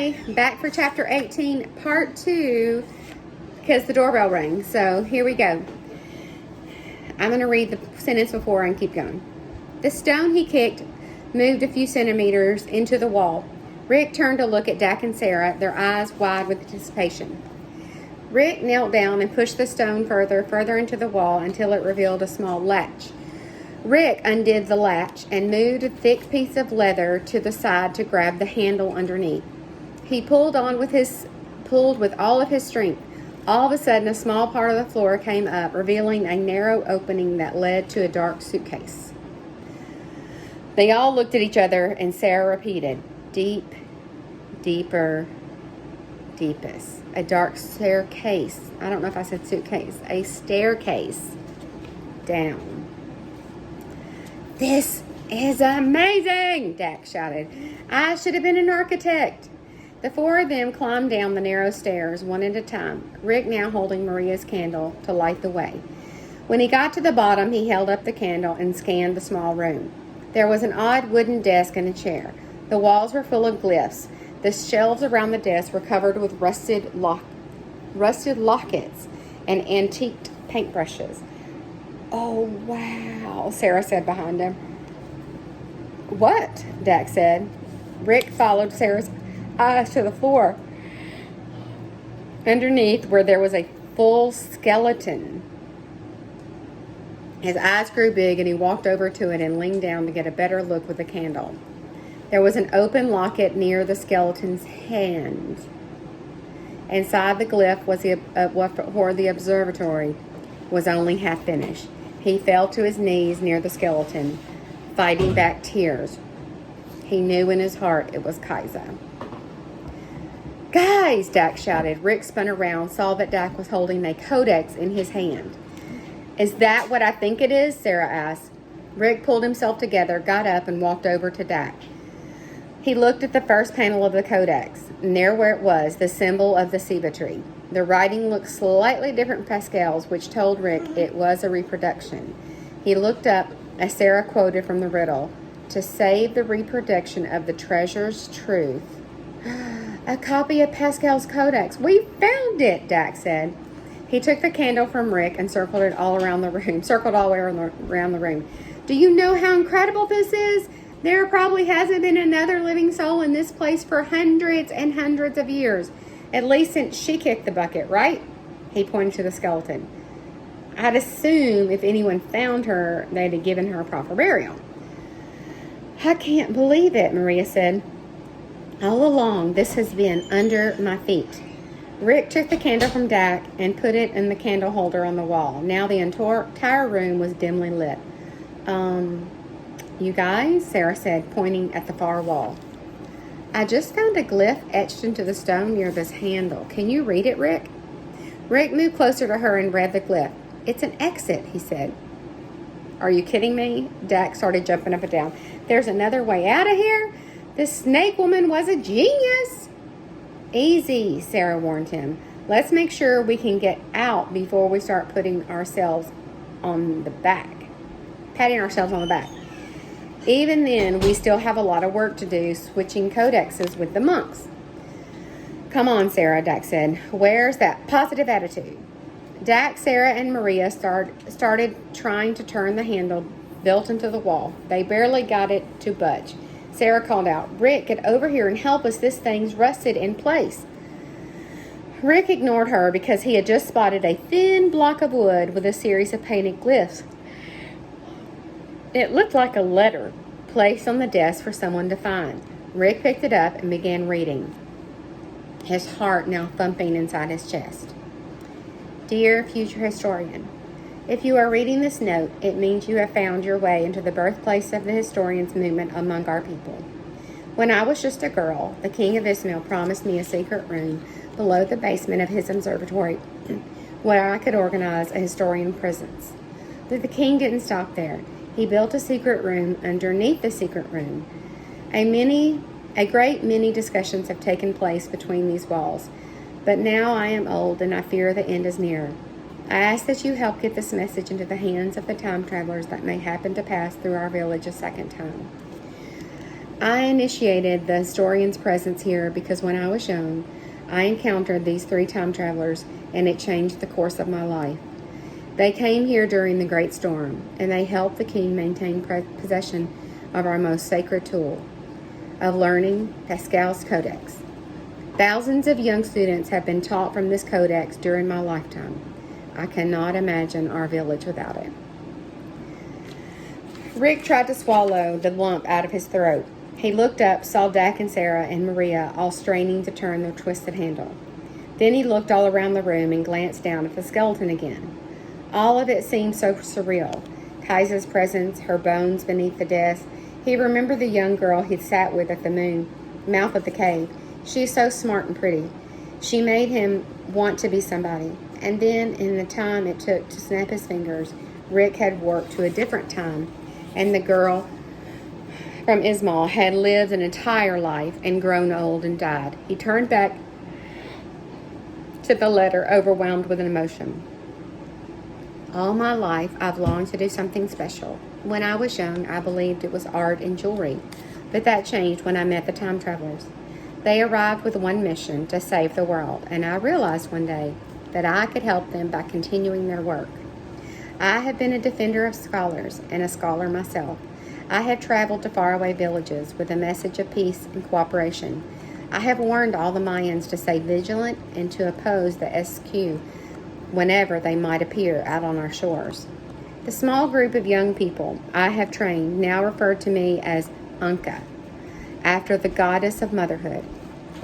Hi, back for chapter 18, part 2, because the doorbell rang. So here we go. I'm going to read the sentence before and keep going. The stone he kicked moved a few centimeters into the wall. Rick turned to look at Dak and Sarah, their eyes wide with anticipation. Rick knelt down and pushed the stone further into the wall until it revealed a small latch. Rick undid the latch and moved a thick piece of leather to the side to grab the handle underneath. He pulled with all of his strength. All of a sudden, a small part of the floor came up, revealing a narrow opening that led to a dark suitcase. They all looked at each other, and Sarah repeated, "Deep, deeper, deepest." A dark staircase. I don't know if I said suitcase. A staircase down. "This is amazing!" Dak shouted. "I should have been an architect." The four of them climbed down the narrow stairs, one at a time, Rick now holding Maria's candle to light the way. When he got to the bottom, he held up the candle and scanned the small room. There was an odd wooden desk and a chair. The walls were full of glyphs. The shelves around the desk were covered with rusted lockets and antiqued paintbrushes. "Oh, wow," Sarah said behind him. "What?" Dak said. Rick followed Sarah's eyes to the floor, underneath where there was a full skeleton. His eyes grew big and he walked over to it and leaned down to get a better look with the candle. There was an open locket near the skeleton's hand. Inside the glyph was the observatory was only half finished. He fell to his knees near the skeleton, fighting back tears. He knew in his heart it was Kaiser. "Guys!" Dak shouted. Rick spun around, saw that Dak was holding a codex in his hand. "Is that what I think it is?" Sarah asked. Rick pulled himself together, got up, and walked over to Dak. He looked at the first panel of the codex, and there where it was, the symbol of the ceiba tree. The writing looked slightly different from Pascal's, which told Rick it was a reproduction. He looked up as Sarah quoted from the riddle, "To save the reproduction of the treasure's truth." "A copy of Pascal's codex. We found it," Dak said. He took the candle from Rick and circled all the way around the room. "Do you know how incredible this is? There probably hasn't been another living soul in this place for hundreds and hundreds of years. At least since she kicked the bucket, right?" He pointed to the skeleton. "I'd assume if anyone found her, they'd have given her a proper burial." "I can't believe it," Maria said. "All along, this has been under my feet." Rick took the candle from Dak and put it in the candle holder on the wall. Now the entire room was dimly lit. "You guys," Sarah said, pointing at the far wall. "I just found a glyph etched into the stone near this handle. Can you read it, Rick?" Rick moved closer to her and read the glyph. "It's an exit," he said. "Are you kidding me?" Dak started jumping up and down. "There's another way out of here? This snake woman was a genius." "Easy," Sarah warned him. "Let's make sure we can get out before we start patting ourselves on the back. Even then, we still have a lot of work to do switching codexes with the monks." "Come on, Sarah," Dak said. "Where's that positive attitude?" Dak, Sarah, and Maria started trying to turn the handle built into the wall. They barely got it to budge. Sarah called out, "Rick, get over here and help us. This thing's rusted in place." Rick ignored her because he had just spotted a thin block of wood with a series of painted glyphs. It looked like a letter placed on the desk for someone to find. Rick picked it up and began reading, his heart now thumping inside his chest. "Dear future historian, if you are reading this note, it means you have found your way into the birthplace of the historians movement among our people. When I was just a girl, the king of Ismail promised me a secret room below the basement of his observatory where I could organize a historian presence. But the king didn't stop there. He built a secret room underneath the secret room. A great many discussions have taken place between these walls, but now I am old and I fear the end is near. I ask that you help get this message into the hands of the time travelers that may happen to pass through our village a second time. I initiated the historian's presence here because when I was young, I encountered these 3 time travelers and it changed the course of my life. They came here during the Great Storm and they helped the king maintain possession of our most sacred tool of learning, Pascal's Codex. Thousands of young students have been taught from this codex during my lifetime. I cannot imagine our village without it. Rick tried to swallow the lump out of his throat. He looked up, saw Dak and Sarah and Maria all straining to turn the twisted handle. Then he looked all around the room and glanced down at the skeleton again. All of it seemed so surreal. Kaisa's presence, her bones beneath the desk. He remembered the young girl he'd sat with at the mouth of the cave. She is so smart and pretty. She made him want to be somebody. And then, in the time it took to snap his fingers, Rick had worked to a different time, and the girl from Ismail had lived an entire life and grown old and died. He turned back to the letter, overwhelmed with an emotion. All my life, I've longed to do something special. When I was young, I believed it was art and jewelry, but that changed when I met the time travelers. They arrived with one mission, to save the world, and I realized one day that I could help them by continuing their work. I have been a defender of scholars and a scholar myself. I have traveled to faraway villages with a message of peace and cooperation. I have warned all the Mayans to stay vigilant and to oppose the SQ whenever they might appear out on our shores. The small group of young people I have trained now refer to me as Anka, after the goddess of motherhood.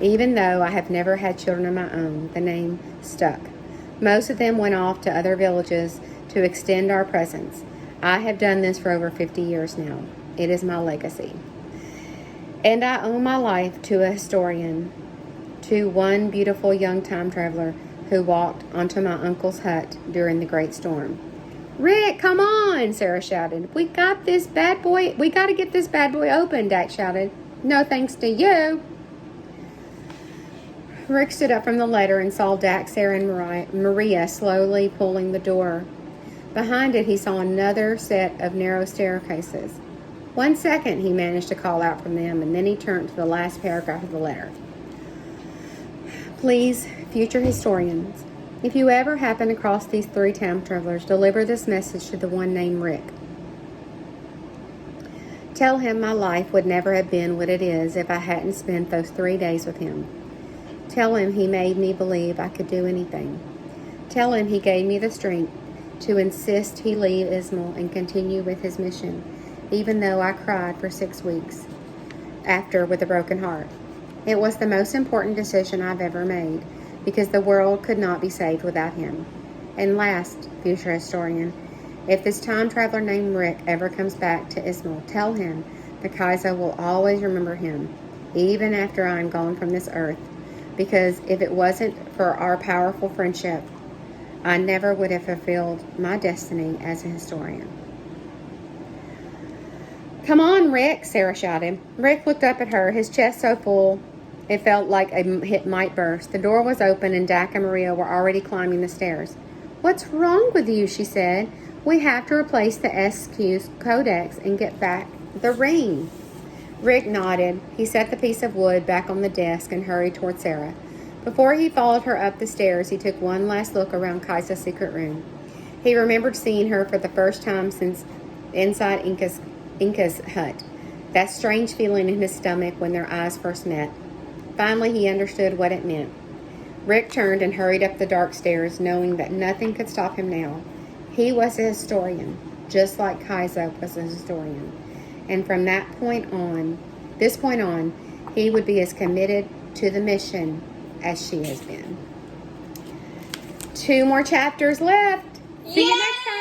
Even though I have never had children of my own, the name stuck. Most of them went off to other villages to extend our presence. I have done this for over 50 years now. It is my legacy. And I owe my life to a historian, to one beautiful young time traveler who walked onto my uncle's hut during the Great Storm. Rick, come on, Sarah shouted. We got this bad boy. We got to get this bad boy open, Dak shouted. No thanks to you. Rick stood up from the letter and saw Dak, Sarah, and Maria slowly pulling the door. Behind it, he saw another set of narrow staircases. 1 second, he managed to call out from them, and then he turned to the last paragraph of the letter. Please, future historians, if you ever happen across these 3 time travelers, deliver this message to the one named Rick. Tell him my life would never have been what it is if I hadn't spent those 3 days with him. Tell him he made me believe I could do anything. Tell him he gave me the strength to insist he leave Ismail and continue with his mission, even though I cried for 6 weeks after with a broken heart. It was the most important decision I've ever made, because the world could not be saved without him. And last, future historian, if this time traveler named Rick ever comes back to Ismail, tell him the Kaisa will always remember him, even after I am gone from this earth, because if it wasn't for our powerful friendship, I never would have fulfilled my destiny as a historian. Come on, Rick, Sarah shouted. Rick looked up at her, his chest so full it felt like a hit might burst. The door was open and Dak and Maria were already climbing the stairs. What's wrong with you, she said. We have to replace the SQ's codex and get back the ring. Rick nodded. He set the piece of wood back on the desk and hurried toward Sarah. Before he followed her up the stairs, he took one last look around Kaisa's secret room. He remembered seeing her for the first time since inside Inca's hut. That strange feeling in his stomach when their eyes first met. Finally, he understood what it meant. Rick turned and hurried up the dark stairs, knowing that nothing could stop him now. He was a historian, just like Kaisa was a historian. And from this point on, he would be as committed to the mission as she has been. 2 more chapters left. See you next time.